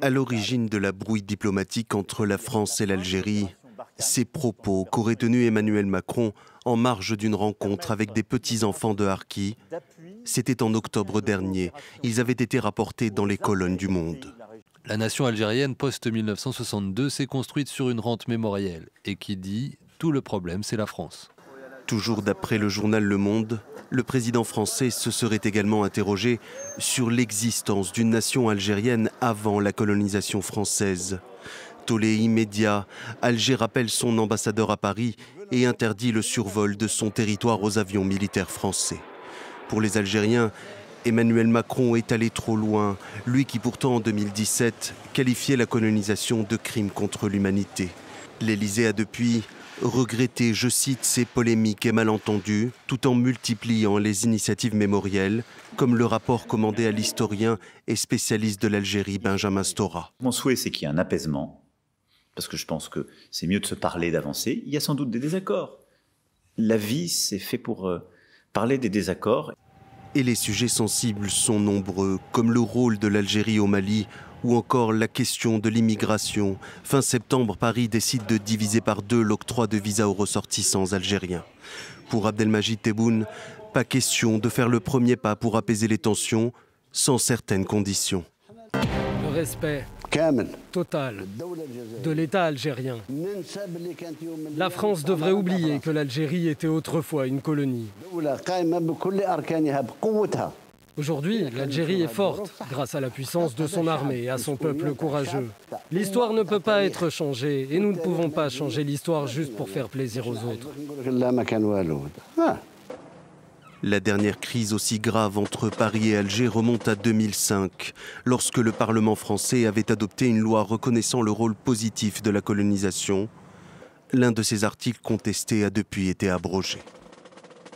À l'origine de la brouille diplomatique entre la France et l'Algérie, ces propos qu'aurait tenus Emmanuel Macron en marge d'une rencontre avec des petits-enfants de Harki, c'était en octobre dernier. Ils avaient été rapportés dans les colonnes du Monde. La nation algérienne post-1962 s'est construite sur une rente mémorielle et qui dit « tout le problème, c'est la France ». Toujours d'après le journal Le Monde, le président français se serait également interrogé sur l'existence d'une nation algérienne avant la colonisation française. Tollé immédiat, Alger rappelle son ambassadeur à Paris et interdit le survol de son territoire aux avions militaires français. Pour les Algériens, Emmanuel Macron est allé trop loin, lui qui pourtant en 2017 qualifiait la colonisation de crime contre l'humanité. L'Élysée a depuis regretté, je cite, ces polémiques et malentendus, tout en multipliant les initiatives mémorielles, comme le rapport commandé à l'historien et spécialiste de l'Algérie Benjamin Stora. Mon souhait, c'est qu'il y ait un apaisement, parce que je pense que c'est mieux de se parler, d'avancer. Il y a sans doute des désaccords. La vie, c'est fait pour parler des désaccords. Et les sujets sensibles sont nombreux, comme le rôle de l'Algérie au Mali ou encore la question de l'immigration. Fin septembre, Paris décide de diviser par 2 l'octroi de visas aux ressortissants algériens. Pour Abdelmajid Tebboune, pas question de faire le premier pas pour apaiser les tensions sans certaines conditions. Le respect total de l'État algérien. La France devrait oublier que l'Algérie était autrefois une colonie. Aujourd'hui, l'Algérie est forte grâce à la puissance de son armée et à son peuple courageux. L'histoire ne peut pas être changée et nous ne pouvons pas changer l'histoire juste pour faire plaisir aux autres. La dernière crise aussi grave entre Paris et Alger remonte à 2005, lorsque le Parlement français avait adopté une loi reconnaissant le rôle positif de la colonisation. L'un de ces articles contestés a depuis été abrogé.